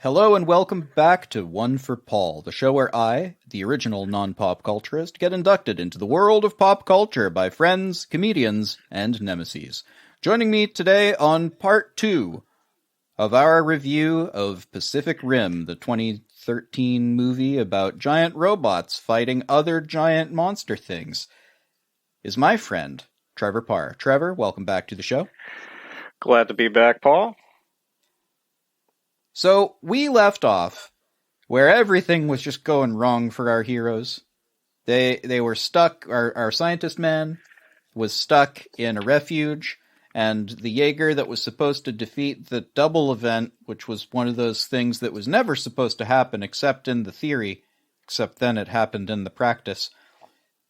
Hello and welcome back to One for Paul, the show where I, the original non-pop culturist, get inducted into the world of pop culture by friends, comedians, and nemeses. Joining me today on part 2 of our review of Pacific Rim, the 2013 movie about giant robots fighting other giant monster things, is my friend, Trevor Parr. Trevor, welcome back to the show. Glad to be back, Paul. So, we left off where everything was just going wrong for our heroes. They were stuck, our scientist man was stuck in a refuge, and the Jaeger that was supposed to defeat the double event, which was one of those things that was never supposed to happen except in the theory, except then it happened in the practice.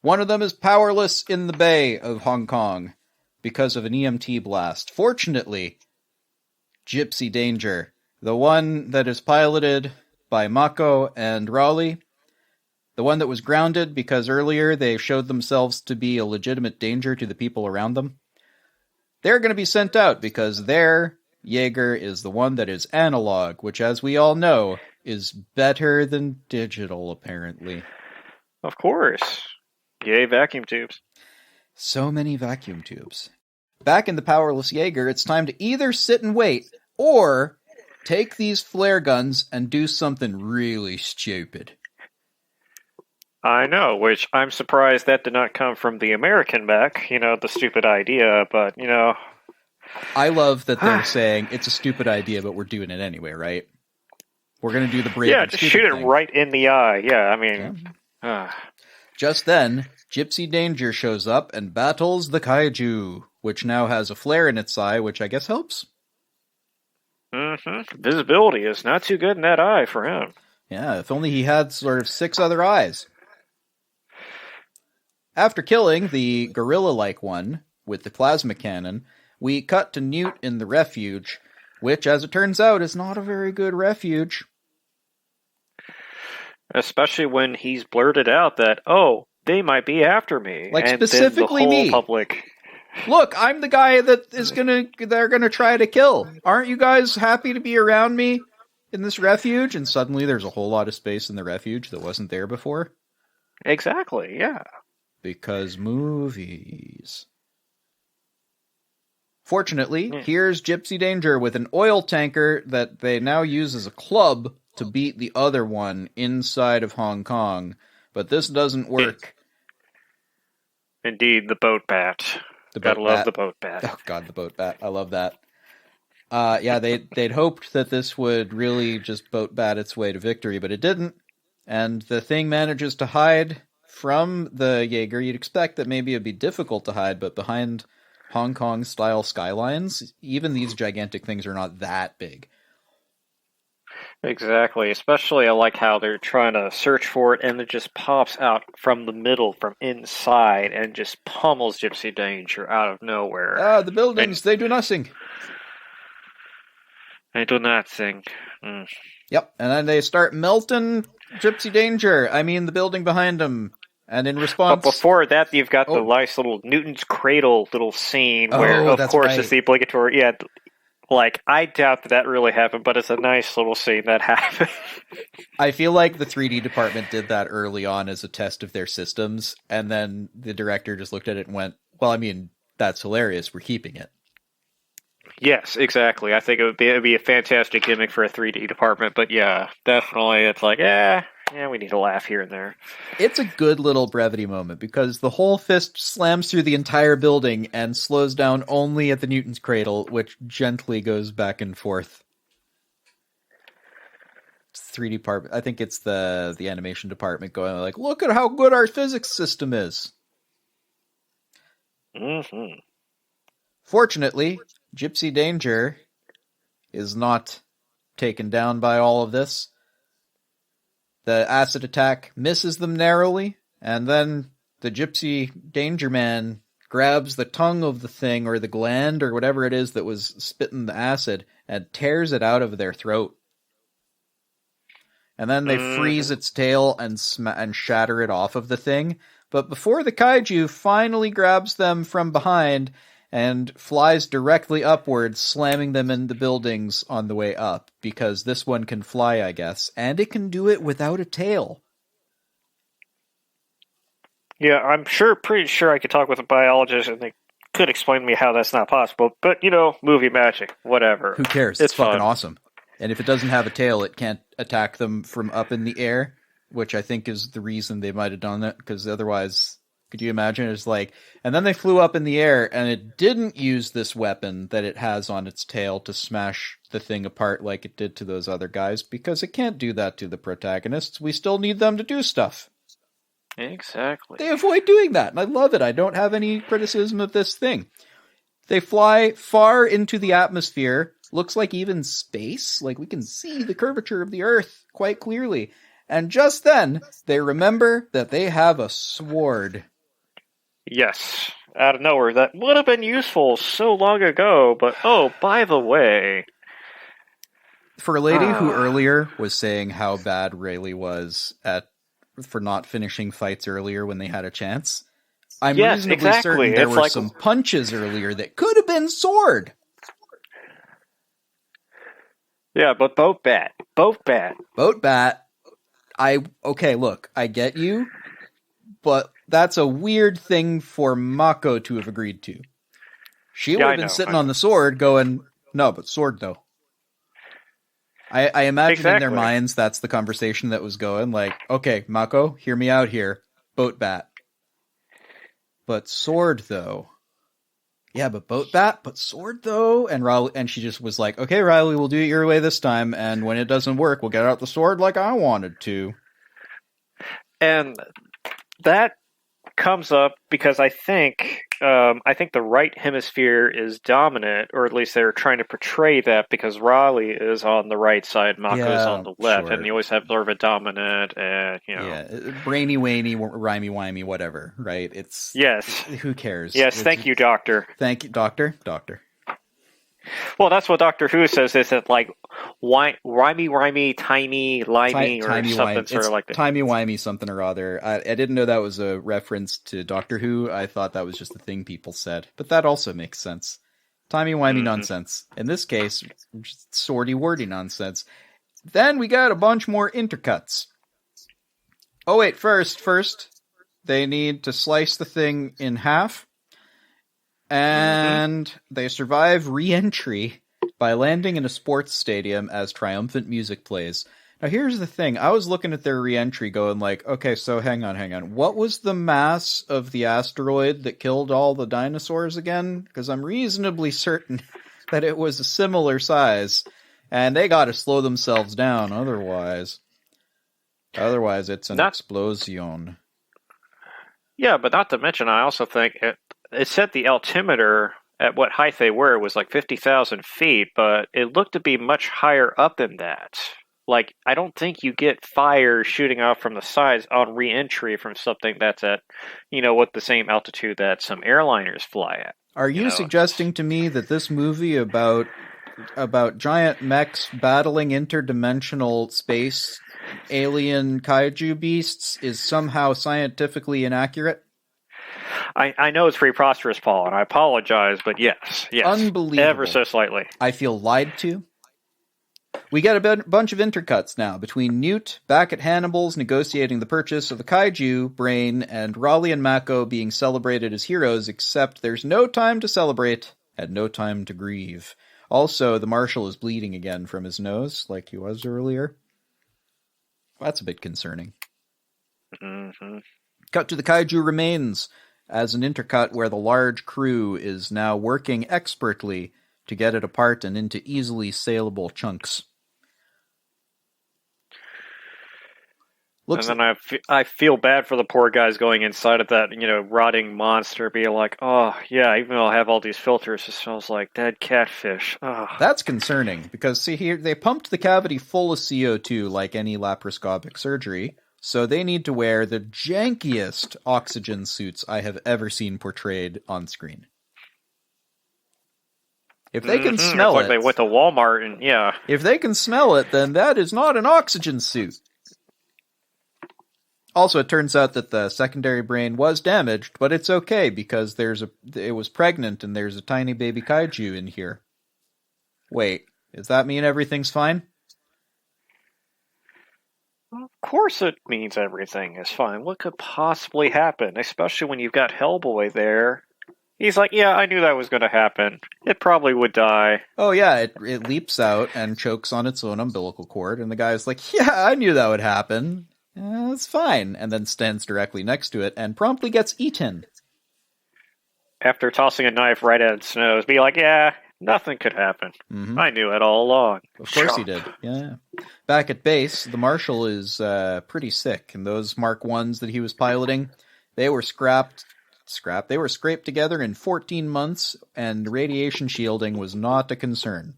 One of them is powerless in the Bay of Hong Kong because of an EMT blast. Fortunately, Gypsy Danger, the one that is piloted by Mako and Raleigh, the one that was grounded because earlier they showed themselves to be a legitimate danger to the people around them, they're going to be sent out because their Jaeger is the one that is analog, which, as we all know, is better than digital, apparently. Of course. Yay, vacuum tubes. So many vacuum tubes. Back in the powerless Jaeger, it's time to either sit and wait, or take these flare guns and do something really stupid. I know, which I'm surprised that did not come from the American back, the stupid idea, but, I love that they're saying it's a stupid idea, but we're doing it anyway, right? We're going to do the brave yeah, and just stupid shoot it thing. Right in the eye. Yeah, I mean... Yeah. Just then, Gypsy Danger shows up and battles the kaiju, which now has a flare in its eye, which I guess helps. Mm-hmm. Visibility is not too good in that eye for him. Yeah, if only he had sort of 6 other eyes. After killing the gorilla-like one with the plasma cannon, we cut to Newt in the refuge, which, as it turns out, is not a very good refuge. Especially when he's blurted out that, oh, they might be after me. Like, and specifically then the whole me. Public... Look, I'm the guy that they're gonna try to kill. Aren't you guys happy to be around me in this refuge? And suddenly there's a whole lot of space in the refuge that wasn't there before. Exactly, yeah. Because movies. Fortunately, here's Gypsy Danger with an oil tanker that they now use as a club to beat the other one inside of Hong Kong. But this doesn't work. Indeed, the boat bat. Gotta love the boat bat. Oh god, the boat bat. I love that. Yeah, they'd hoped that this would really just boat bat its way to victory, but it didn't. And the thing manages to hide from the Jaeger. You'd expect that maybe it'd be difficult to hide, but behind Hong Kong-style skylines, even these gigantic things are not that big. Exactly. Especially I like how they're trying to search for it and it just pops out from the middle, from inside, and just pummels Gypsy Danger out of nowhere. The buildings, they do nothing. They do nothing. Yep, and then they start melting Gypsy Danger. I mean, the building behind him. And in response... But before that, you've got the nice little Newton's Cradle little scene where, of course, right. it's the obligatory... Yeah, like, I doubt that really happened, but it's a nice little scene that happened. I feel like the 3D department did that early on as a test of their systems, and then the director just looked at it and went, well, I mean, that's hilarious, we're keeping it. Yes, exactly. I think it would be a fantastic gimmick for a 3D department, but yeah, definitely, it's like, yeah, we need a laugh here and there. It's a good little brevity moment, because the whole fist slams through the entire building and slows down only at the Newton's Cradle, which gently goes back and forth. It's 3D department. I think it's the animation department going like, look at how good our physics system is. Mm-hmm. Fortunately, Gypsy Danger is not taken down by all of this. The acid attack misses them narrowly, and then the Gypsy Danger Man grabs the tongue of the thing, or the gland, or whatever it is that was spitting the acid, and tears it out of their throat. And then they freeze its tail and shatter it off of the thing. But before the kaiju finally grabs them from behind and flies directly upwards, slamming them in the buildings on the way up, because this one can fly, I guess, and it can do it without a tail. Yeah, I'm pretty sure I could talk with a biologist and they could explain to me how that's not possible. But, movie magic, whatever. Who cares? It's fucking awesome. And if it doesn't have a tail, it can't attack them from up in the air, which I think is the reason they might have done it, because otherwise, could you imagine? It's like, and then they flew up in the air, and it didn't use this weapon that it has on its tail to smash the thing apart like it did to those other guys, because it can't do that to the protagonists. We still need them to do stuff. Exactly. They avoid doing that, and I love it. I don't have any criticism of this thing. They fly far into the atmosphere. Looks like even space. Like, we can see the curvature of the Earth quite clearly. And just then, they remember that they have a sword. Yes. Out of nowhere. That would have been useful so long ago, but oh, by the way... For a lady who earlier was saying how bad Rayleigh was for not finishing fights earlier when they had a chance, I'm reasonably certain there were some punches earlier that could have been sword. Yeah, but both bad. Both bad. Both bad. Okay, look, I get you, but that's a weird thing for Mako to have agreed to. She would have been sitting on the sword going, no, but sword though. I imagine in their minds that's the conversation that was going, like, okay, Mako, hear me out here. Boat bat. But sword though. Yeah, but boat bat, but sword though. And she just was like, okay, Riley, we'll do it your way this time, and when it doesn't work, we'll get out the sword like I wanted to. And that comes up because I think the right hemisphere is dominant, or at least they're trying to portray that, because Raleigh is on the right side, Mako's on the left, sure. and you always have sort of a dominant, and brainy, waney, rhymey, wimey, whatever, right? It's who cares? Yes, thank you, Doctor. Thank you, Doctor. Well, that's what Doctor Who says. Is it like rhymey, timey, limey, or something sort of like that? Timey-wimey something or other. I didn't know that was a reference to Doctor Who. I thought that was just the thing people said. But that also makes sense. Timey-wimey nonsense. In this case, just swordy-wordy nonsense. Then we got a bunch more intercuts. Oh wait, first, they need to slice the thing in half. And they survive re-entry by landing in a sports stadium as triumphant music plays. Now here's the thing. I was looking at their re-entry going like, okay, so hang on. What was the mass of the asteroid that killed all the dinosaurs again? Because I'm reasonably certain that it was a similar size. And they gotta slow themselves down, otherwise it's an explosion. Yeah, but not to mention, I also think it said the altimeter at what height they were was like 50,000 feet, but it looked to be much higher up than that. Like, I don't think you get fire shooting off from the sides on re-entry from something that's at, what the same altitude that some airliners fly at. Are you suggesting to me that this movie about giant mechs battling interdimensional space alien kaiju beasts is somehow scientifically inaccurate? I know it's preposterous, Paul, and I apologize, but yes. Unbelievable. Ever so slightly. I feel lied to. We get a bunch of intercuts now between Newt back at Hannibal's negotiating the purchase of the kaiju brain, and Raleigh and Mako being celebrated as heroes, except there's no time to celebrate and no time to grieve. Also, the Marshal is bleeding again from his nose, like he was earlier. That's a bit concerning. Mm-hmm. Cut to the kaiju remains as an intercut where the large crew is now working expertly to get it apart and into easily saleable chunks. And then I feel bad for the poor guys going inside of that, rotting monster, being like, oh, yeah, even though I have all these filters, it smells like dead catfish. Oh. That's concerning, because see here, they pumped the cavity full of CO2 like any laparoscopic surgery, so they need to wear the jankiest oxygen suits I have ever seen portrayed on screen. If they can smell it... They went to Walmart and, yeah. If they can smell it, then that is not an oxygen suit. Also, it turns out that the secondary brain was damaged, but it's okay because it was pregnant and there's a tiny baby kaiju in here. Wait, does that mean everything's fine? Of course it means everything is fine. What could possibly happen? Especially when you've got Hellboy there. He's like, yeah, I knew that was going to happen. It probably would die. Oh yeah, it leaps out and chokes on its own umbilical cord, and the guy's like, yeah, I knew that would happen. It's fine. And then stands directly next to it and promptly gets eaten. After tossing a knife right at its nose, be like, yeah, nothing could happen. Mm-hmm. I knew it all along. Of course he did. Yeah. Back at base, the Marshal is pretty sick, and those Mark 1s that he was piloting, they were They were scraped together in 14 months, and radiation shielding was not a concern.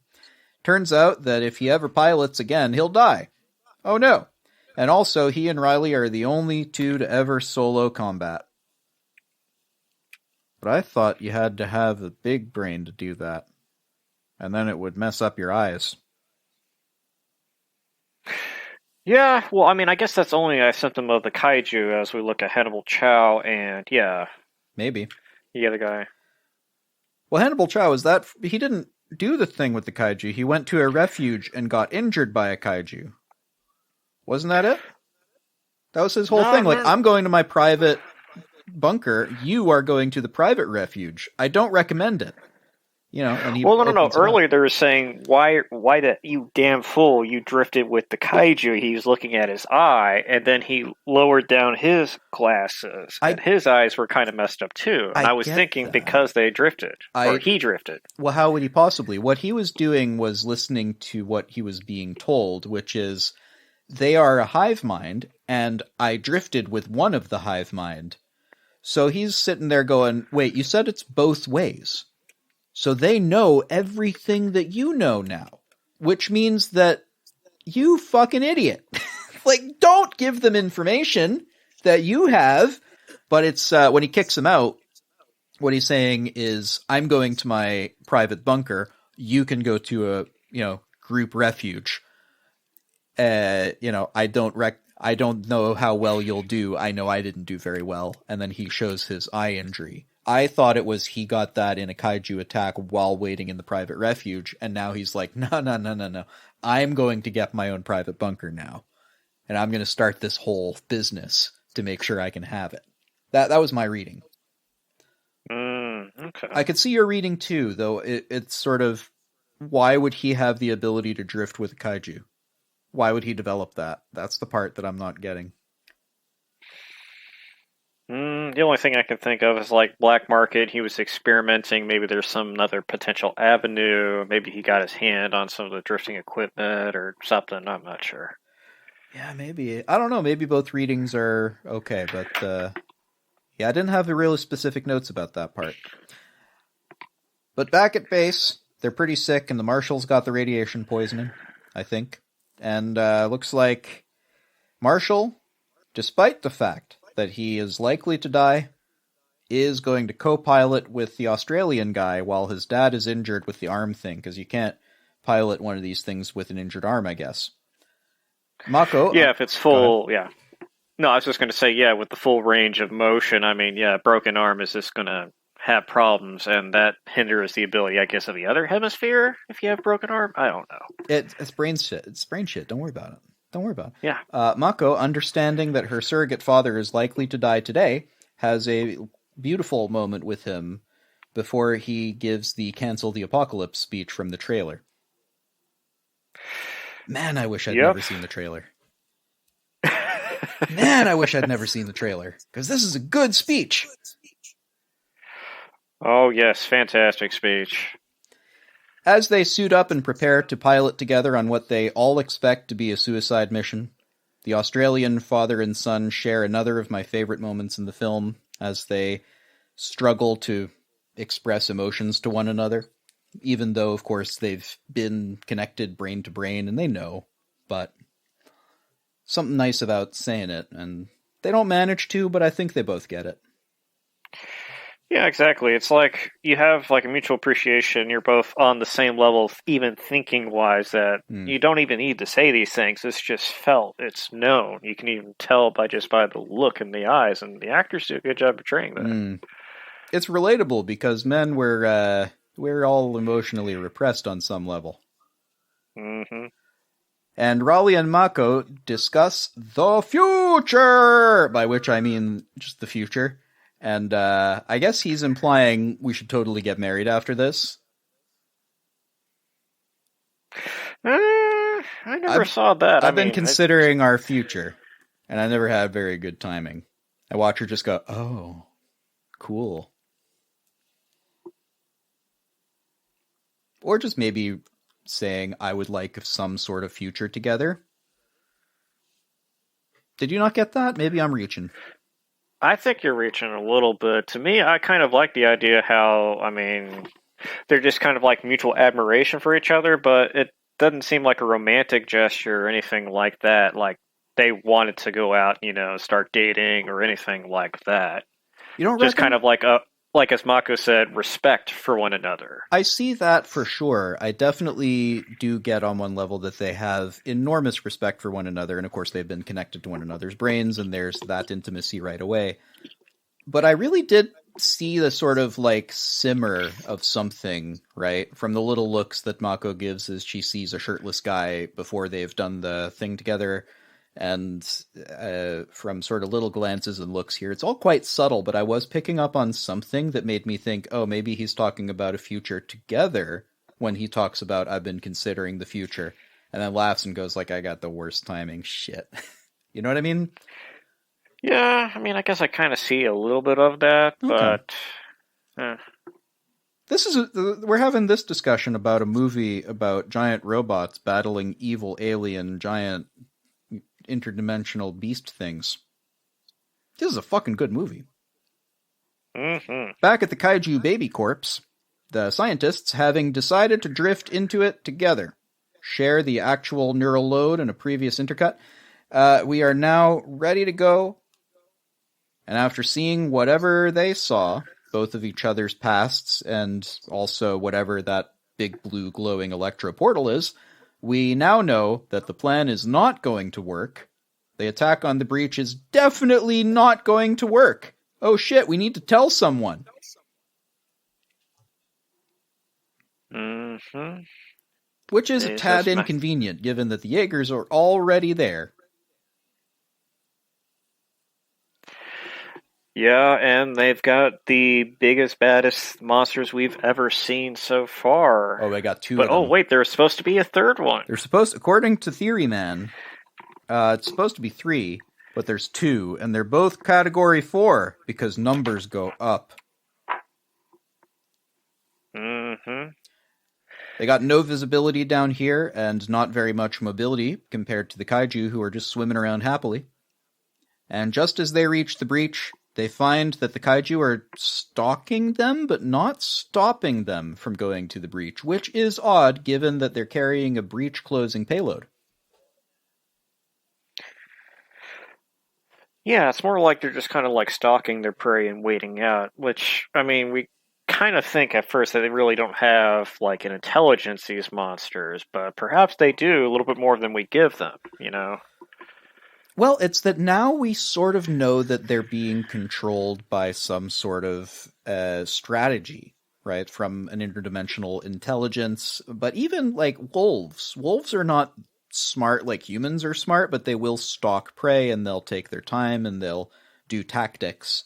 Turns out that if he ever pilots again, he'll die. Oh no. And also, he and Riley are the only two to ever solo combat. But I thought you had to have a big brain to do that. And then it would mess up your eyes. Yeah, well, I mean, I guess that's only a symptom of the kaiju as we look at Hannibal Chow and, yeah. Maybe. The other guy. Well, Hannibal Chow, he didn't do the thing with the kaiju. He went to a refuge and got injured by a kaiju. Wasn't that it? That was his whole thing. Like, I'm going to my private bunker. You are going to the private refuge. I don't recommend it. You know, and he no. Earlier they were saying, why you damn fool, you drifted with the kaiju. He was looking at his eye, and then he lowered down his glasses, and his eyes were kind of messed up too. And I was thinking that. Because they drifted, or he drifted. Well, how would he possibly? What he was doing was listening to what he was being told, which is, they are a hive mind, and I drifted with one of the hive mind. So he's sitting there going, wait, you said it's both ways. So they know everything that you know now, which means that you fucking idiot. Like, don't give them information that you have. But it's, when he kicks him out, what he's saying is, I'm going to my private bunker. You can go to a, group refuge. I don't know how well you'll do. I know I didn't do very well. And then he shows his eye injury. I thought it was he got that in a kaiju attack while waiting in the private refuge, and now he's like, no. I'm going to get my own private bunker now, and I'm going to start this whole business to make sure I can have it. That was my reading. Okay. I could see your reading too, though it's sort of, why would he have the ability to drift with a kaiju? Why would he develop that? That's the part that I'm not getting. The only thing I can think of is like black market. He was experimenting. Maybe there's some other potential avenue. Maybe he got his hand on some of the drifting equipment or something. I'm not sure. Yeah, maybe. I don't know. Maybe both readings are okay, but yeah, I didn't have the really specific notes about that part. But back at base, they're pretty sick, and the Marshal's got the radiation poisoning, I think. And looks like Marshal, despite the fact that he is likely to die, is going to co-pilot with the Australian guy while his dad is injured with the arm thing, because you can't pilot one of these things with an injured arm, I guess. Mako? Yeah, if it's full, yeah. No, I was just going to say, yeah, with the full range of motion, I mean, yeah, broken arm is just going to have problems, and that hinders the ability, I guess, of the other hemisphere if you have broken arm? I don't know. It's brain shit. It's brain shit. Don't worry about it. Don't worry about it. Yeah. Mako, understanding that her surrogate father is likely to die today, has a beautiful moment with him before he gives the cancel the apocalypse speech from the trailer. Man, I wish I'd never seen the trailer. Man, I wish I'd never seen the trailer, because this is a good speech. Oh, yes, fantastic speech. As they suit up and prepare to pilot together on what they all expect to be a suicide mission, the Australian father and son share another of my favorite moments in the film as they struggle to express emotions to one another, even though, of course, they've been connected brain to brain and they know, but something nice about saying it, and they don't manage to, but I think they both get it. Yeah, exactly. It's like you have like a mutual appreciation. You're both on the same level, even thinking wise, that Hmm. you don't even need to say these things. It's just felt. It's known. You can even tell by the look in the eyes, and the actors do a good job portraying that. Hmm. It's relatable because men we're all emotionally repressed on some level. Hmm. And Raleigh and Mako discuss the future, by which I mean just the future. And I guess he's implying we should totally get married after this. I never I've saw that. I I've been mean, considering our future, and I never had very good timing. I watch her just go, "Oh, cool," or just maybe saying I would like some sort of future together. Did you not get that? Maybe I'm reaching. I think you're reaching a little bit. To me, I kind of like the idea how, I mean, they're just kind of like mutual admiration for each other, but it doesn't seem like a romantic gesture or anything like that. Like they wanted to go out, start dating or anything like that. You don't Just kind reckon? of like as Mako said, respect for one another. I see that for sure. I definitely do get on one level that they have enormous respect for one another, and of course they've been connected to one another's brains, and there's that intimacy right away. But I really did see the sort of like simmer of something, right? From the little looks that Mako gives as she sees a shirtless guy before they've done the thing together, and from sort of little glances and looks here. It's all quite subtle, but I was picking up on something that made me think, oh, maybe he's talking about a future together when he talks about I've been considering the future, and then laughs and goes like, I got the worst timing. Shit. You know what I mean? Yeah, I mean, I guess I kind of see a little bit of that, Okay. but eh. We're having this discussion about a movie about giant robots battling evil alien giant interdimensional beast things. This is a fucking good movie. Mm-hmm. Back at the Kaiju Baby Corpse, the scientists, having decided to drift into it together, share the actual neural load in a previous intercut, we are now ready to go. And after seeing whatever they saw, both of each other's pasts and also whatever that big blue glowing electro portal is, we now know that the plan is not going to work. The attack on the breach is definitely not going to work. Oh shit, we need to tell someone. Mm-hmm. Which is a Is tad this inconvenient given that the Jaegers are already there. Yeah, and they've got the biggest, baddest monsters we've ever seen so far. Oh, I got two But of oh, them. wait, there's supposed to be a third one. They're supposed, according to Theory Man, it's supposed to be three, but there's two, and they're both category 4 because numbers go up. Mm-hmm. They got no visibility down here and not very much mobility compared to the kaiju who are just swimming around happily. And just as they reach the breach, they find that the kaiju are stalking them, but not stopping them from going to the breach, which is odd given that they're carrying a breach-closing payload. Yeah, it's more like they're just kind of like stalking their prey and waiting out, which, I mean, we kind of think at first that they really don't have like an intelligence, these monsters, but perhaps they do a little bit more than we give them. Well, it's that now we sort of know that they're being controlled by some sort of strategy, right? From an interdimensional intelligence. But even like wolves. Wolves are not smart like humans are smart, but they will stalk prey and they'll take their time and they'll do tactics.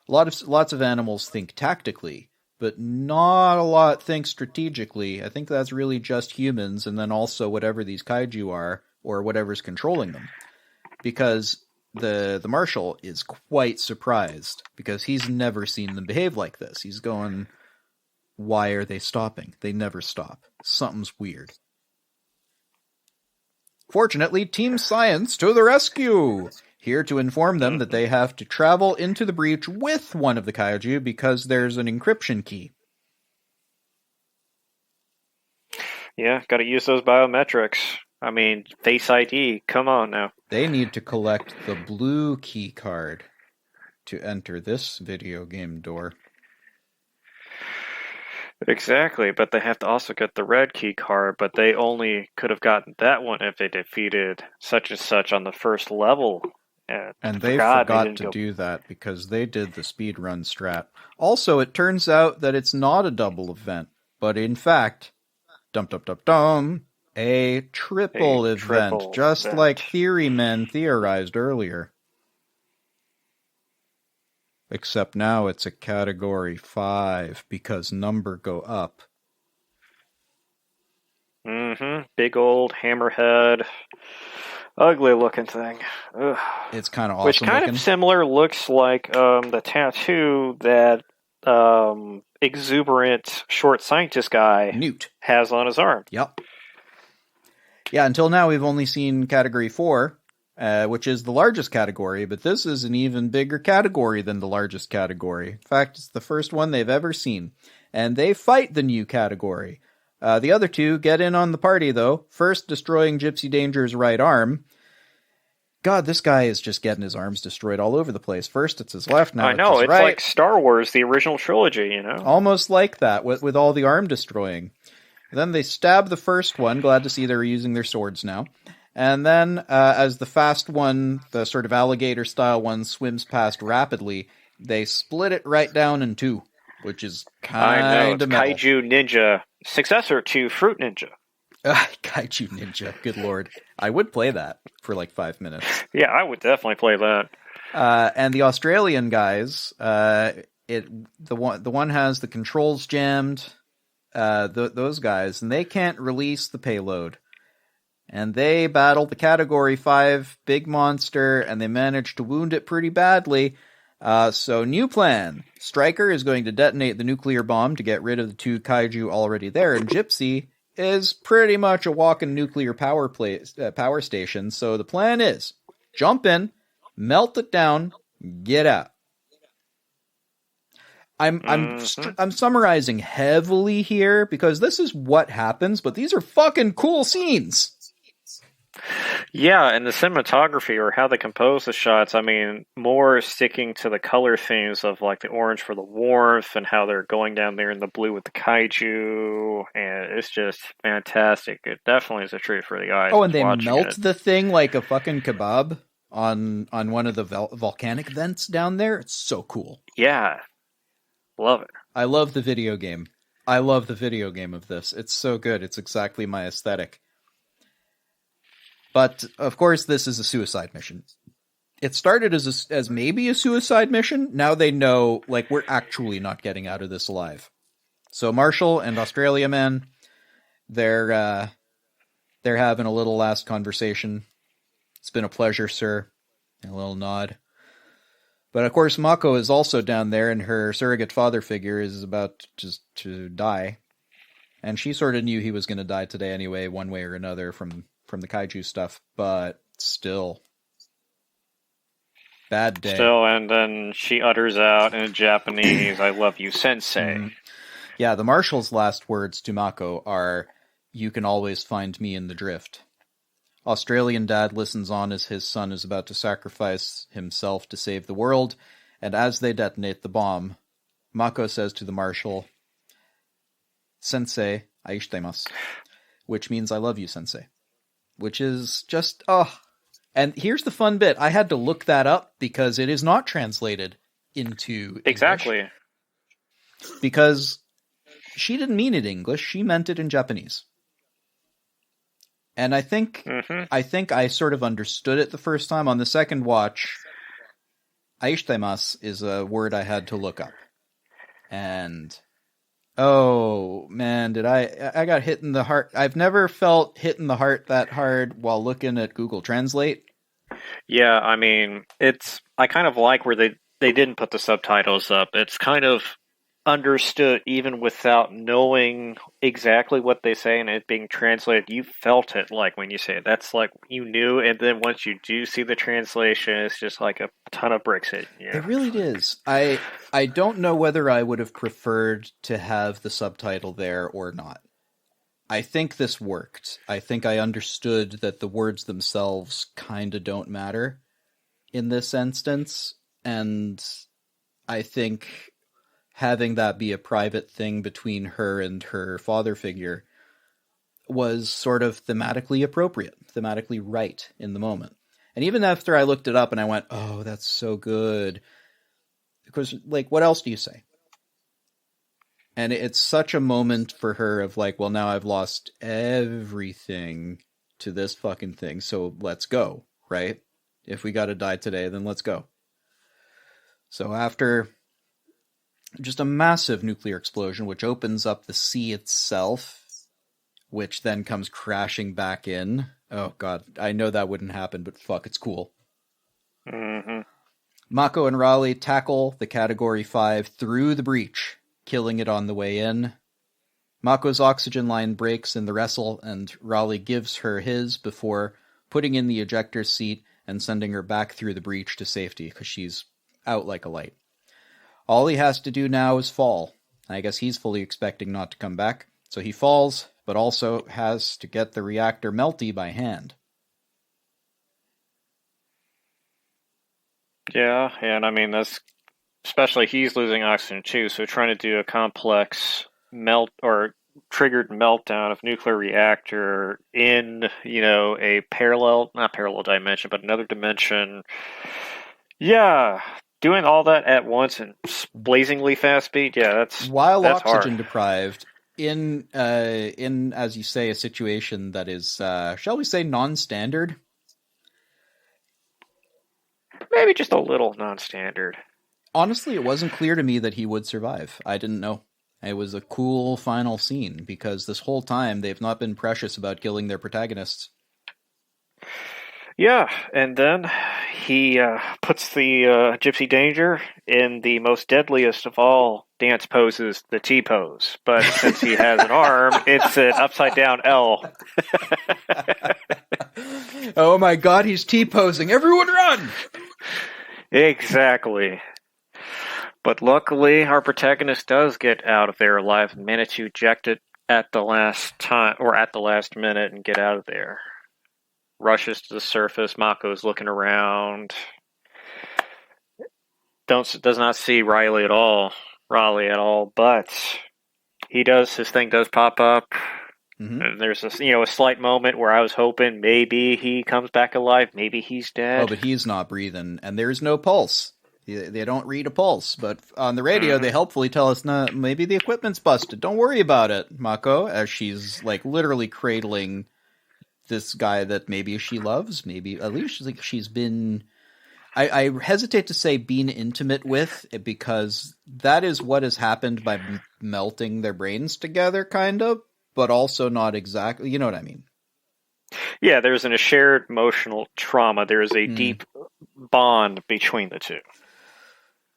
Lots of animals think tactically, but not a lot think strategically. I think that's really just humans and then also whatever these kaiju are or whatever's controlling them, because the marshal is quite surprised because he's never seen them behave like this. He's going, why are they stopping? They never stop. Something's weird. Fortunately, Team Science to the rescue! Here to inform them that Mm-hmm. they have to travel into the breach with one of the kaiju because there's an encryption key. Yeah, got to use those biometrics. I mean, Face ID, come on now. They need to collect the blue key card to enter this video game door. Exactly, but they have to also get the red key card, but they only could have gotten that one if they defeated such and such on the first level. And And they forgot they forgot didn't to go. do that because they did the speedrun strat. Also, it turns out that it's not a double event, but in fact, dum dum dum dum, a A triple event, triple just like event. Theory Men theorized earlier. Except now it's a category 5 because number go up. Big old hammerhead. Ugly looking thing. Ugh. It's kind of Which awesome kind of looking. similar looks like the tattoo that exuberant short scientist guy Newt. has on his arm. Yep. Yeah, until now we've only seen category 4, which is the largest category, but this is an even bigger category than the largest category. In fact, it's the first one they've ever seen. And they fight the new category. The other two get in on the party, though, first destroying Gypsy Danger's right arm. God, this guy is just getting his arms destroyed all over the place. First it's his left, now I it's know, his it's right. like Star Wars, the original trilogy, you know? Almost like that, with all the arm destroying. Then they stab the first one. Glad to see they're using their swords now. And then, as the fast one, the sort of alligator-style one, swims past rapidly, they split it right down in two, which is I know, kind it's of metal. Kaiju Ninja, successor to Fruit Ninja. Kaiju Ninja, good lord. I would play that for like 5 minutes. Yeah, I would definitely play that. And the Australian guys, the one has the controls jammed, those guys, and they can't release the payload. And they battle the Category 5 big monster, and they manage to wound it pretty badly. So new plan. Stryker is going to detonate the nuclear bomb to get rid of the two kaiju already there, and Gypsy is pretty much a walking nuclear power station. So the plan is, jump in, melt it down, get out. I'm summarizing heavily here because this is what happens, but these are fucking cool scenes. Yeah, and the cinematography or how they compose the shots, I mean, more sticking to the color themes of like the orange for the warmth and how they're going down there in the blue with the kaiju, and it's just fantastic. It definitely is a treat for the eyes. Oh, and they melt it. the thing like a fucking kebab on one of the volcanic vents down there. It's so cool. Yeah, love it. I love the video game. I love the video game of this. It's so good. It's exactly my aesthetic. But, of course, this is a suicide mission. It started as maybe a suicide mission. Now they know, like, we're actually not getting out of this alive. So Marshall and Australia Man, they're having a little last conversation. It's been a pleasure, sir. And a little nod. But, of course, Mako is also down there, and her surrogate father figure is about to die. And she sort of knew he was going to die today anyway, one way or another, from the kaiju stuff, but still. Bad day. Still, and then she utters out in Japanese, I love you, sensei. Yeah, the Marshal's last words to Mako are, you can always find me in the drift. Australian dad listens on as his son is about to sacrifice himself to save the world, and as they detonate the bomb, Mako says to the Marshal, Sensei, aishitemasu, which means I love you, Sensei. Which is just, And here's the fun bit. I had to look that up because it is not translated into Exactly. English. Because she didn't mean it in English. She meant it in Japanese. And I think I sort of understood it the first time. On the second watch, aishitemasu is a word I had to look up. And oh, man, I got hit in the heart. I've never felt hit in the heart that hard while looking at Google Translate. Yeah, I mean, I kind of like where they didn't put the subtitles up. It's kind of understood even without knowing exactly what they say and it being translated. You felt it, like, when you say it. That's like, you knew, and then once you do see the translation, it's just like a ton of bricks hit. Yeah. It really is. I don't know whether I would have preferred to have the subtitle there or not. I think this worked. I think I understood that the words themselves kind of don't matter in this instance, and I think having that be a private thing between her and her father figure was sort of thematically appropriate, thematically right in the moment. And even after I looked it up and I went, oh, that's so good. Because, like, what else do you say? And it's such a moment for her of like, well, now I've lost everything to this fucking thing, so let's go, right? If we gotta die today, then let's go. So after just a massive nuclear explosion, which opens up the sea itself, which then comes crashing back in. Oh, God, I know that wouldn't happen, but fuck, it's cool. Mm-hmm. Mako and Raleigh tackle the Category 5 through the breach, killing it on the way in. Mako's oxygen line breaks in the wrestle, and Raleigh gives her his before putting in the ejector seat and sending her back through the breach to safety, because she's out like a light. All he has to do now is fall. I guess he's fully expecting not to come back, so he falls, but also has to get the reactor melty by hand. Yeah, and I mean, that's especially he's losing oxygen too, so trying to do a complex melt or triggered meltdown of nuclear reactor in, a not parallel dimension, but another dimension. Yeah, doing all that at once and blazingly fast speed. Yeah, that's oxygen hard. deprived in as you say, a situation that is, shall we say, non-standard. Maybe just a little non-standard. Honestly, it wasn't clear to me that he would survive. I didn't know. It was a cool final scene, because this whole time they've not been precious about killing their protagonists. Yeah, and then he puts the Gypsy Danger in the most deadliest of all dance poses, the T-pose. But since he has an arm, it's an upside-down L. Oh my God, he's T-posing. Everyone run! Exactly. But luckily, our protagonist does get out of there alive and manage to eject it at the last time, or at the last minute, and get out of there. Rushes to the surface. Mako's looking around. Does not see Raleigh at all, but his thing does pop up. Mm-hmm. And there's a slight moment where I was hoping maybe he comes back alive, maybe he's dead. Oh, but he's not breathing, and there's no pulse. They don't read a pulse, but on the radio they helpfully tell us, nah, maybe the equipment's busted. Don't worry about it, Mako, as she's like literally cradling this guy that maybe she loves, maybe at least she's been. I hesitate to say being intimate with, because that is what has happened by melting their brains together, kind of, but also not exactly. You know what I mean? Yeah, there's a shared emotional trauma. There is a deep bond between the two.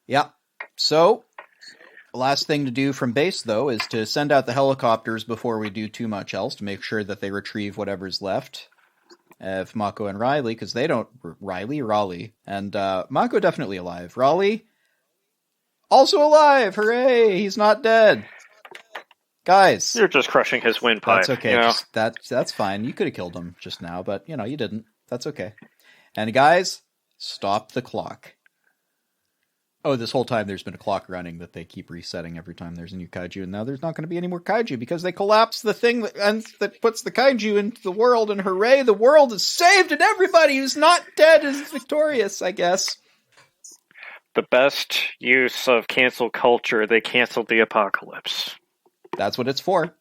Yeah. So, last thing to do from base, though, is to send out the helicopters before we do too much else to make sure that they retrieve whatever's left of Mako and Raleigh, because they don't... Raleigh. And Mako definitely alive. Raleigh, also alive! Hooray! He's not dead. Guys. You're just crushing his windpipe. That's okay. That's fine. You could have killed him just now, but, you didn't. That's okay. And guys, stop the clock. Oh, this whole time there's been a clock running that they keep resetting every time there's a new kaiju, and now there's not going to be any more kaiju because they collapse the thing that puts the kaiju into the world, and hooray, the world is saved, and everybody who's not dead is victorious, I guess. The best use of cancel culture, they canceled the apocalypse. That's what it's for.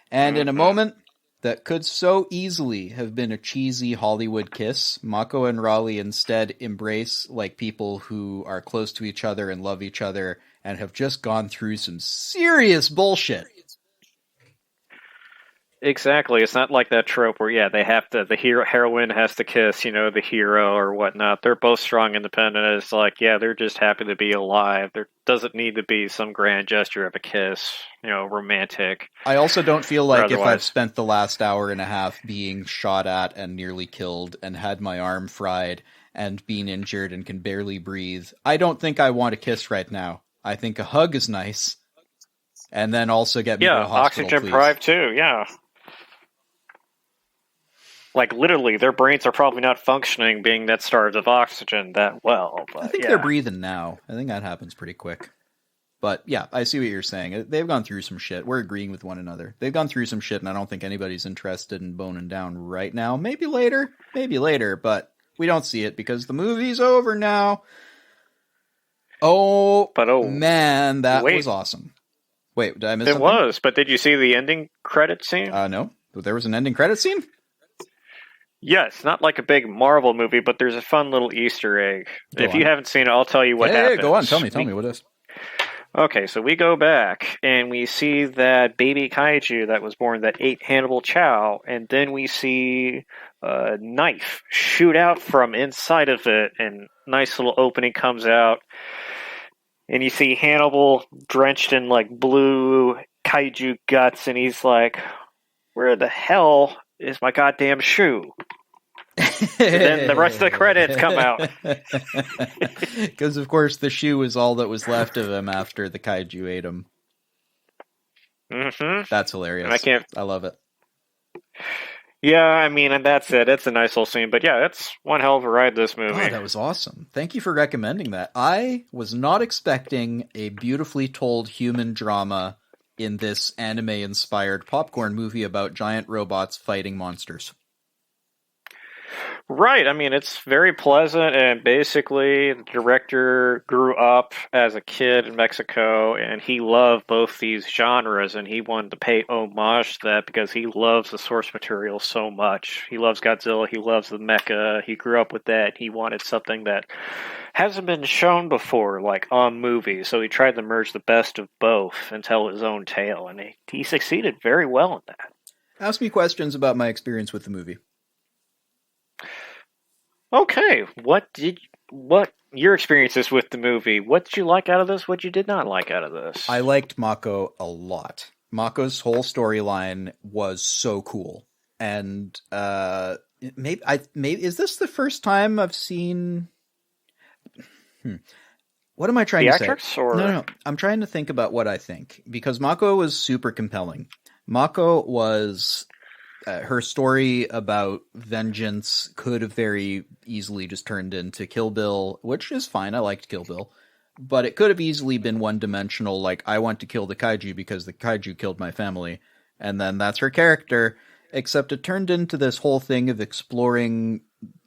And in a moment that could so easily have been a cheesy Hollywood kiss, Mako and Raleigh instead embrace like people who are close to each other and love each other and have just gone through some serious bullshit. Exactly. It's not like that trope where, the heroine has to kiss, the hero or whatnot. They're both strong, independent. It's like, they're just happy to be alive. There doesn't need to be some grand gesture of a kiss, romantic. I also don't feel like if I've spent the last hour and a half being shot at and nearly killed and had my arm fried and been injured and can barely breathe, I don't think I want a kiss right now. I think a hug is nice. And then also get me to a hospital, oxygen please. deprived too, yeah. Like, literally, their brains are probably not functioning being that starved of oxygen that well. But I think they're breathing now. I think that happens pretty quick. But yeah, I see what you're saying. They've gone through some shit. We're agreeing with one another. They've gone through some shit, and I don't think anybody's interested in boning down right now. Maybe later, but we don't see it because the movie's over now. Oh, But man, that was wait, awesome. Wait, did I miss it something? was. But did you see the ending credit scene? No. There was an ending credit scene? Yes, not like a big Marvel movie, but there's a fun little Easter egg. If you haven't seen it, I'll tell you what happens. Go on, tell me what is. Okay, so we go back and we see that baby kaiju that was born that ate Hannibal Chow, and then we see a knife shoot out from inside of it, and nice little opening comes out, and you see Hannibal drenched in like blue kaiju guts, and he's like, "Where the hell is my goddamn shoe?" And then the rest of the credits come out. Because, of course, the shoe is all that was left of him after the kaiju ate him. Mm-hmm. That's hilarious. I love it. Yeah, I mean, and that's it. It's a nice little scene. But yeah, it's one hell of a ride, this movie. Oh, that was awesome. Thank you for recommending that. I was not expecting a beautifully told human drama in this anime-inspired popcorn movie about giant robots fighting monsters. Right. I mean, it's very pleasant, and basically, the director grew up as a kid in Mexico, and he loved both these genres, and he wanted to pay homage to that because he loves the source material so much. He loves Godzilla, he loves the mecha, he grew up with that, he wanted something that hasn't been shown before, like on movies, so he tried to merge the best of both and tell his own tale, and he succeeded very well in that. Ask me questions about my experience with the movie. Okay, what your experiences with the movie? What did you like out of this? What you did not like out of this? I liked Mako a lot. Mako's whole storyline was so cool, and maybe is this the first time I've seen? What am I trying to say? Or... No. I'm trying to think about what I think because Mako was super compelling. Mako was. Her story about vengeance could have very easily just turned into Kill Bill, which is fine. I liked Kill Bill. But it could have easily been one-dimensional, like, I want to kill the kaiju because the kaiju killed my family. And then that's her character. Except it turned into this whole thing of exploring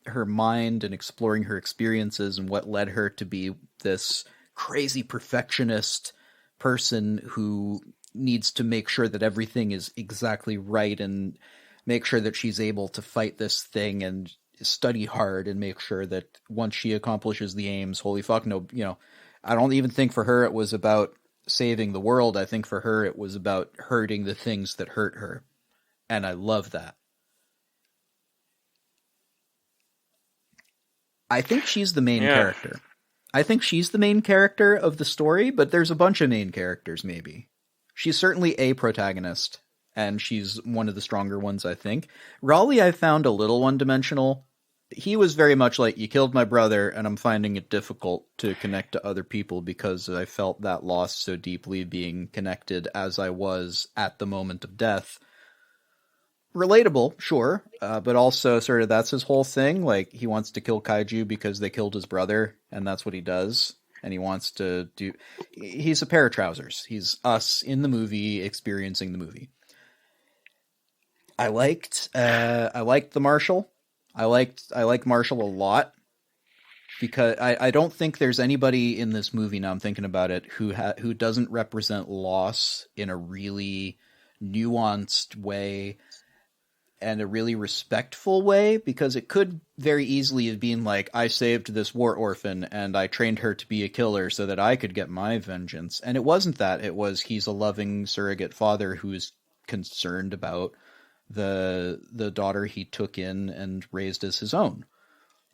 her mind and exploring her experiences and what led her to be this crazy perfectionist person who needs to make sure that everything is exactly right and make sure that she's able to fight this thing and study hard and make sure that once she accomplishes the aims, holy fuck, no, I don't even think for her it was about saving the world. I think for her it was about hurting the things that hurt her. And I love that. I think she's the main character. I think she's the main character of the story, but there's a bunch of main characters, maybe. She's certainly a protagonist. And she's one of the stronger ones, I think. Raleigh I found a little one-dimensional. He was very much like, you killed my brother, and I'm finding it difficult to connect to other people because I felt that loss so deeply being connected as I was at the moment of death. Relatable, sure, but also sort of that's his whole thing. Like, he wants to kill kaiju because they killed his brother, and that's what he does. And he wants to do... He's a pair of trousers. He's us in the movie, experiencing the movie. I liked the Marshal. I like Marshall a lot because I don't think there's anybody in this movie, now I'm thinking about it, who doesn't represent loss in a really nuanced way and a really respectful way, because it could very easily have been like, I saved this war orphan and I trained her to be a killer so that I could get my vengeance. And it wasn't that. It was, he's a loving surrogate father who's concerned about the daughter he took in and raised as his own,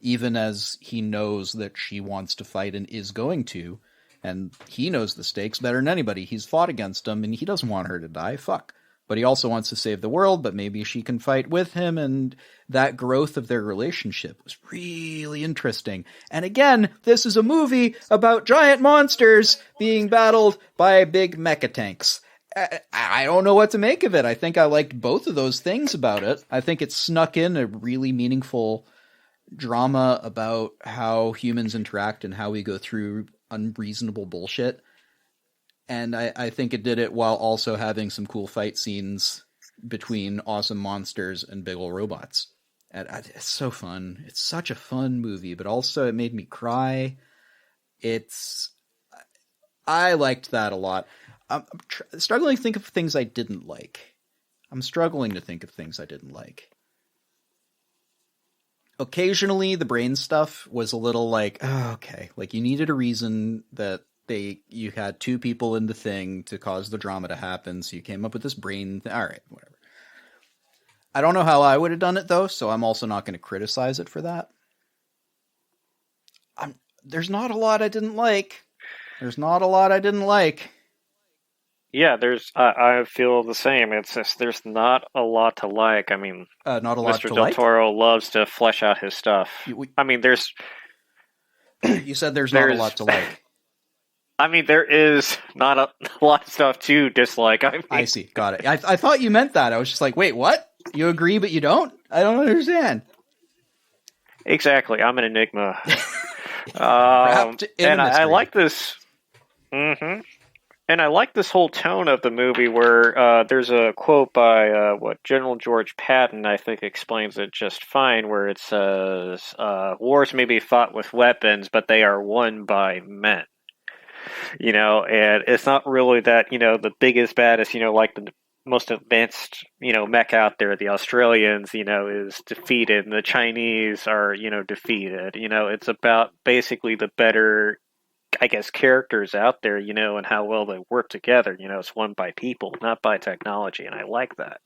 even as he knows that she wants to fight and is going to, and he knows the stakes better than anybody. He's fought against them and he doesn't want her to die. Fuck. But he also wants to save the world, but maybe she can fight with him, and that growth of their relationship was really interesting. And again, this is a movie about giant monsters being battled by big mecha tanks. I don't know what to make of it. I think I liked both of those things about it. I think it snuck in a really meaningful drama about how humans interact and how we go through unreasonable bullshit. And I think it did it while also having some cool fight scenes between awesome monsters and big ol' robots. And it's so fun. It's such a fun movie, but also it made me cry. It's I liked that a lot. I'm struggling to think of things I didn't like. I'm struggling to think of things I didn't like. Occasionally, the brain stuff was a little like, oh, okay, like you needed a reason that you had two people in the thing to cause the drama to happen, so you came up with this brain thing. All right, whatever. I don't know how I would have done it though, so I'm also not going to criticize it for that. There's not a lot I didn't like. Yeah, I feel the same. It's just there's not a lot to like. I mean, Not a lot Mr. to Del like. Toro loves to flesh out his stuff. I mean, there's. You said there's not a lot to like. I mean, there is not a lot of stuff to dislike. I see. Got it. I thought you meant that. I was just like, wait, what? You agree, but you don't? I don't understand. Exactly. I'm an enigma. Wrapped in and a mystery. I like this. Mm-hmm. And I like this whole tone of the movie where there's a quote by General George Patton, I think explains it just fine, where it says, wars may be fought with weapons, but they are won by men. And it's not really that, the biggest, baddest, like the most advanced, mech out there, the Australians, is defeated and the Chinese are, defeated. It's about basically the better, I guess, characters out there, and how well they work together. It's won by people, not by technology, and I like that.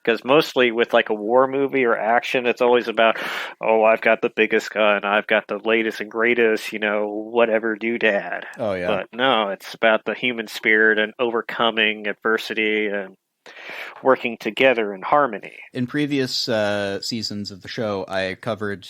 Because mostly with like a war movie or action, it's always about, oh, I've got the biggest gun, I've got the latest and greatest, whatever doodad. Oh, yeah. But no, it's about the human spirit and overcoming adversity and working together in harmony. In previous seasons of the show, I covered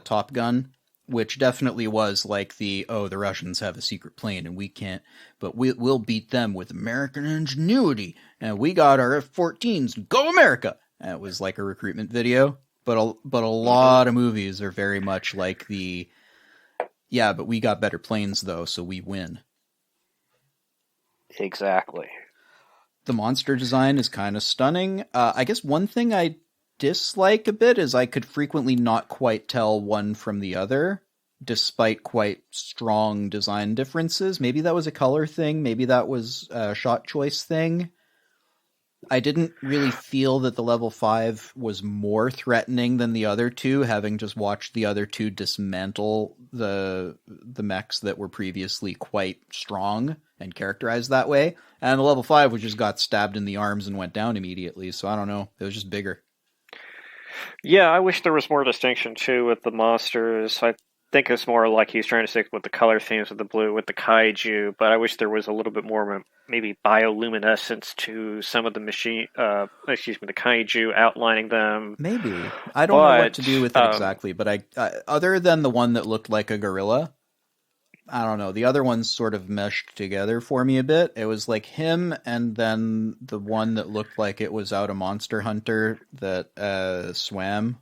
Top Gun, which definitely was like the Russians have a secret plane and we can't, but we'll beat them with American ingenuity, and we got our F-14s, go America! And it was like a recruitment video, but a lot of movies are very much like but we got better planes though, so we win. Exactly. The monster design is kind of stunning. I guess one thing I dislike a bit is I could frequently not quite tell one from the other, despite quite strong design differences. Maybe that was a color thing. Maybe that was a shot choice thing. I didn't really feel that the level 5 was more threatening than the other two, having just watched the other two dismantle the mechs that were previously quite strong and characterized that way. And the level 5 just got stabbed in the arms and went down immediately, so I don't know. It was just bigger. Yeah, I wish there was more distinction, too, with the monsters. I think it's more like he's trying to stick with the color themes of the blue with the kaiju, but I wish there was a little bit more maybe bioluminescence to some of the the kaiju, outlining them. Maybe. I don't know what to do with it exactly, but I other than the one that looked like a gorilla, I don't know. The other ones sort of meshed together for me a bit. It was like him and then the one that looked like it was out a Monster Hunter that swam.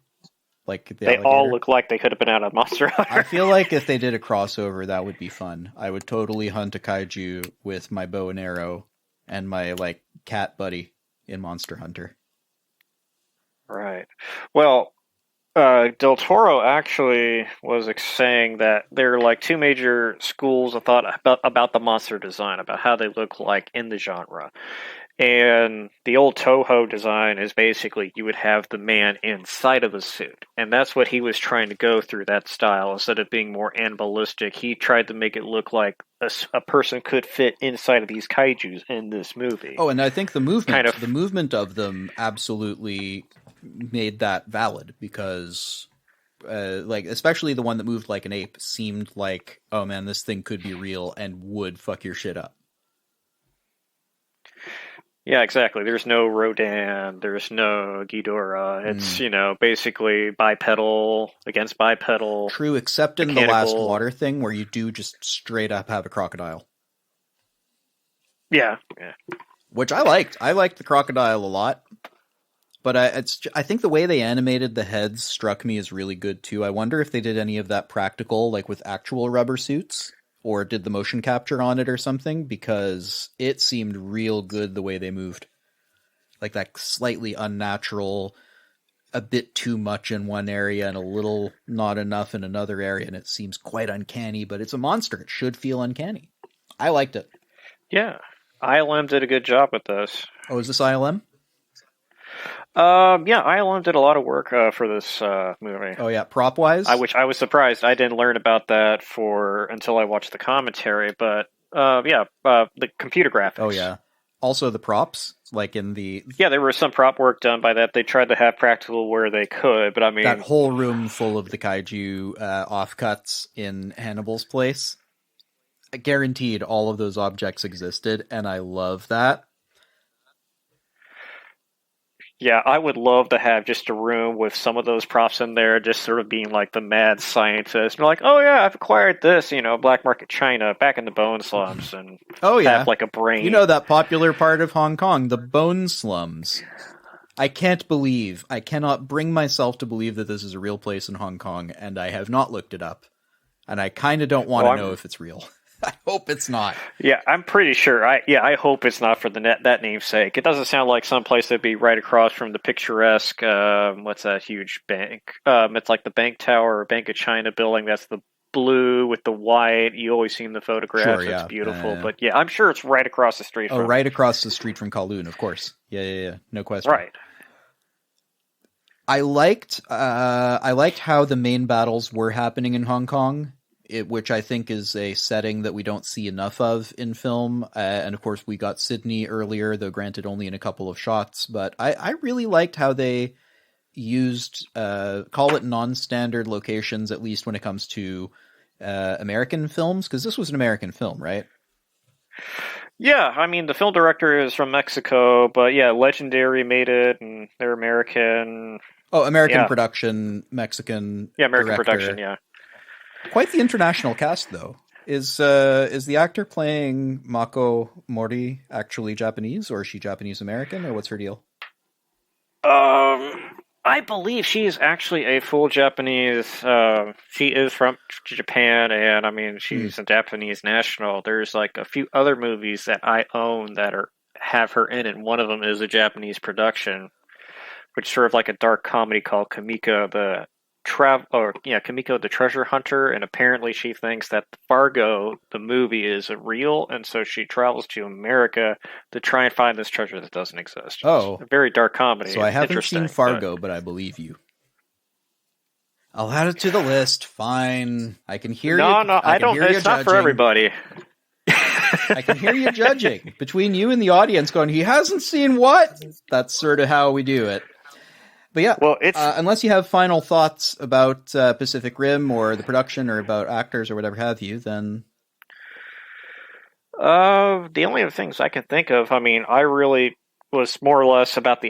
Like the they alligator. all look like they could have been out of Monster Hunter. I feel like if they did a crossover, that would be fun. I would totally hunt a kaiju with my bow and arrow and my like cat buddy in Monster Hunter. Right. Well, Del Toro actually was saying that there are like two major schools of thought about the monster design, about how they look like in the genre. And the old Toho design is basically you would have the man inside of a suit. And that's what he was trying to go through, that style. Instead of being more animalistic, he tried to make it look like a person could fit inside of these kaijus in this movie. Oh, and I think the movement of them absolutely made that valid, because like especially the one that moved like an ape seemed like, oh man, this thing could be real and would fuck your shit up. Yeah, exactly. There's no Rodan, there's no Ghidorah. It's, basically bipedal against bipedal. True, except in the last water thing where you do just straight up have a crocodile. Yeah. Which I liked. I liked the crocodile a lot. But I think the way they animated the heads struck me as really good too. I wonder if they did any of that practical, like with actual rubber suits, or did the motion capture on it or something, because it seemed real good the way they moved. Like that slightly unnatural, a bit too much in one area and a little not enough in another area, and it seems quite uncanny, but it's a monster. It should feel uncanny. I liked it. Yeah. ILM did a good job with this. Oh, is this ILM? Yeah, ILM did a lot of work for this movie. Oh yeah, prop wise. I was surprised. I didn't learn about that until I watched the commentary. But the computer graphics. Oh yeah. Also the props, like in the there was some prop work done by that. They tried to have practical where they could, but I mean that whole room full of the kaiju offcuts in Hannibal's place. Guaranteed, all of those objects existed, and I love that. Yeah, I would love to have just a room with some of those props in there, just sort of being like the mad scientist. And like, oh yeah, I've acquired this, black market China back in the bone slums, and have like a brain. You know that popular part of Hong Kong, the bone slums. I cannot bring myself to believe that this is a real place in Hong Kong, and I have not looked it up. And I kind of don't want to know if it's real. I hope it's not. Yeah, I'm pretty sure. I hope it's not for that namesake. It doesn't sound like someplace that'd be right across from the picturesque. What's that huge bank? It's like the Bank Tower or Bank of China building. That's the blue with the white. You always see in the photographs. Sure, yeah. It's beautiful. But yeah, I'm sure it's right across the street. Right across the street from Kowloon, of course. Yeah. No question. Right. I liked how the main battles were happening in Hong Kong. Which I think is a setting that we don't see enough of in film. And of course, we got Sydney earlier, though granted only in a couple of shots. But I really liked how they used, call it non-standard locations, at least when it comes to American films, because this was an American film, right? Yeah, I mean, the film director is from Mexico, but yeah, Legendary made it, and they're American. Oh, American production, Mexican American director. Production, yeah. Quite the international cast, though. Is the actor playing Mako Mori actually Japanese, or is she Japanese American, or what's her deal? I believe she is actually a full Japanese. She is from Japan, and I mean she's a Japanese national. There's like a few other movies that I own that have her in it. One of them is a Japanese production, which is sort of like a dark comedy called Kamiko the Treasure Hunter, and apparently she thinks that Fargo, the movie, is real, and so she travels to America to try and find this treasure that doesn't exist. Oh. It's a very dark comedy. So I haven't seen Fargo, but I believe you. I'll add it to the list. Fine. I can hear you. No, I don't. It's not for everybody. I can hear you judging. Between you and the audience going, he hasn't seen what? That's sort of how we do it. But yeah, well, unless you have final thoughts about Pacific Rim or the production or about actors or whatever have you, then... The only other things I can think of, I mean, I really was more or less about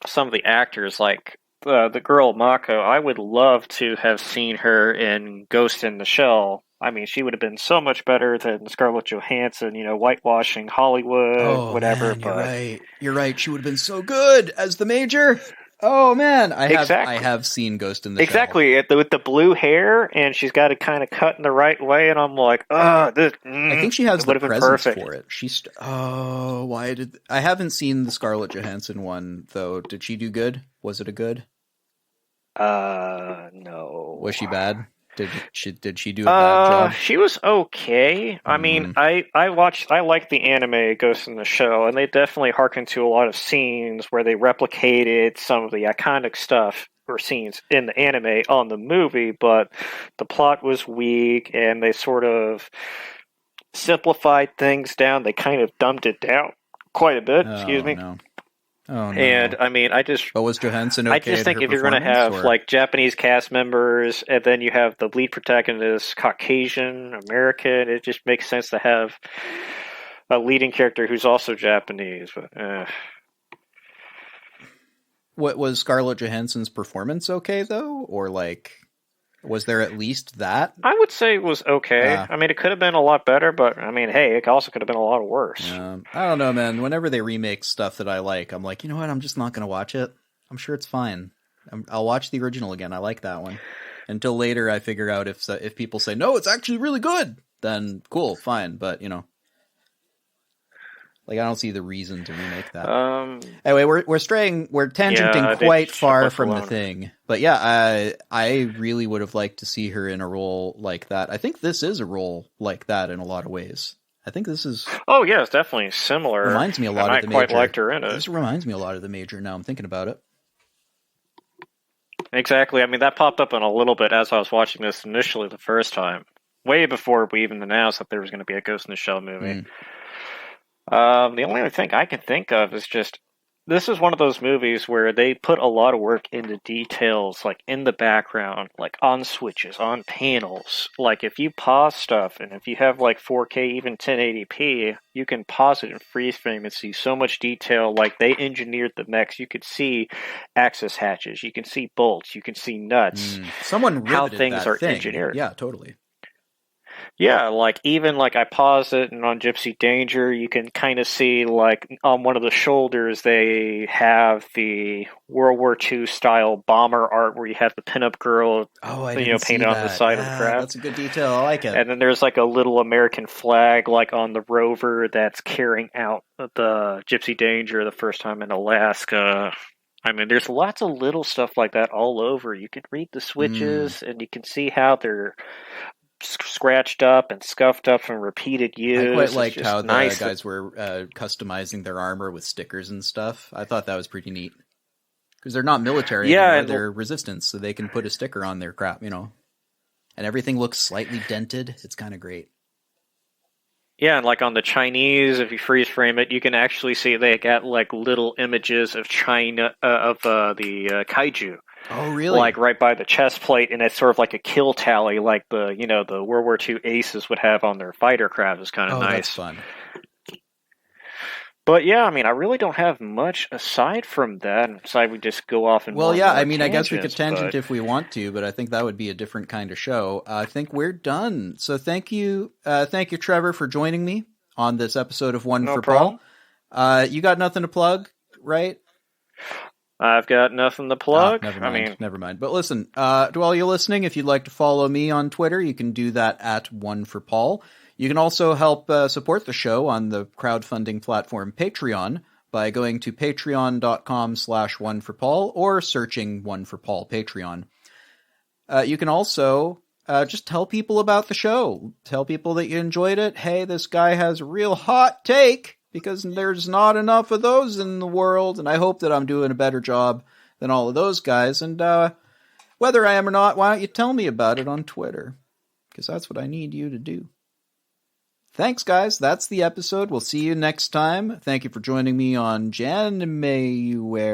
some of the actors, like the girl Mako. I would love to have seen her in Ghost in the Shell. I mean, she would have been so much better than Scarlett Johansson, whitewashing Hollywood, whatever. Man, you're right. She would have been so good as the Major. Oh man, I have seen Ghost in the Shell. Exactly, with the blue hair, and she's got it kind of cut in the right way, and I'm like, I think she has the presence for it. I haven't seen the Scarlett Johansson one though. Did she do good? Was it a good? No. Was she bad? Did she do a bad job? She was okay. I mean, I liked the anime Ghost in the Shell, and they definitely harkened to a lot of scenes where they replicated some of the iconic stuff or scenes in the anime on the movie, but the plot was weak, and they sort of simplified things down. They kind of dumbed it down quite a bit. Excuse me. No. Oh, no. And I mean, But was Johansson okay? I just think if you're going to have like Japanese cast members, and then you have the lead protagonist Caucasian American, it just makes sense to have a leading character who's also Japanese. But, What was Scarlett Johansson's performance okay though, or like? Was there at least that? I would say it was okay. I mean, it could have been a lot better, but I mean, hey, it also could have been a lot worse. I don't know, man. Whenever they remake stuff that I like, I'm like, you know what? I'm just not going to watch it. I'm sure it's fine. I'll watch the original again. I like that one. Until later, I figure out if people say, no, it's actually really good. then cool, fine. But, you know, like I don't see the reason to remake that. Anyway, we're tangenting quite far from the thing. But yeah, I really would have liked to see her in a role like that. I think this is a role like that in a lot of ways. I think this is... Oh, yeah, it's definitely similar. Reminds me a lot of the Major. I quite liked her in it. This reminds me a lot of the Major now I'm thinking about it. Exactly. I mean, that popped up in a little bit as I was watching this initially the first time. Way before we even announced that there was going to be a Ghost in the Shell movie. The only other thing I can think of is just... This is one of those movies where they put a lot of work into details, like in the background, like on switches, on panels. Like if you pause stuff, and if you have like 4K, even 1080p, you can pause it and freeze frame and see so much detail. Like they engineered the mechs. You could see access hatches, you can see bolts, you can see nuts. Someone riveted how things that are thing. Engineered. Yeah, totally. Yeah, like even like I paused it, and on Gypsy Danger, you can kind of see like on one of the shoulders they have the World War II style bomber art where you have the pinup girl, painted on the side of the craft. That's a good detail. I like it. And then there's like a little American flag like on the rover that's carrying out the Gypsy Danger the first time in Alaska. I mean, there's lots of little stuff like that all over. You can read the switches, and you can see how they're scratched up and scuffed up from repeated use. I quite liked how the guys were customizing their armor with stickers and stuff. I thought that was pretty neat. Because they're not military anymore, they're resistance, so they can put a sticker on their crap, And everything looks slightly dented. It's kind of great. Yeah, and like on the Chinese, if you freeze frame it, you can actually see they got like little images of China, the kaiju. Oh, really? Like right by the chest plate, and it's sort of like a kill tally, like the the World War II aces would have on their fighter craft. Is kind of nice. That's fun. But yeah, I mean, I really don't have much aside from that. Aside, we just go off and I guess we could tangent if we want to, but I think that would be a different kind of show. I think we're done. So thank you, Trevor, for joining me on this episode of One for problem. Paul. You got nothing to plug, right? I've got nothing to plug. Never mind. But listen, while you're listening, if you'd like to follow me on Twitter, you can do that at One for Paul. You can also help support the show on the crowdfunding platform Patreon by going to patreon.com/oneforpaul or searching One for Paul Patreon. You can also just tell people about the show. Tell people that you enjoyed it. Hey, this guy has a real hot take, because there's not enough of those in the world, and I hope that I'm doing a better job than all of those guys. And whether I am or not, why don't you tell me about it on Twitter? Because that's what I need you to do. Thanks, guys. That's the episode. We'll see you next time. Thank you for joining me on January.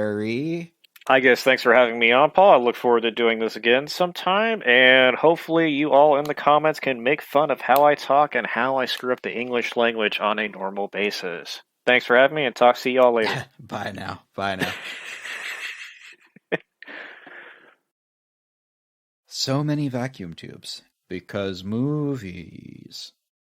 I guess thanks for having me on, Paul. I look forward to doing this again sometime, and hopefully you all in the comments can make fun of how I talk and how I screw up the English language on a normal basis. Thanks for having me, and talk to y'all later. Bye now. So many vacuum tubes, because movies.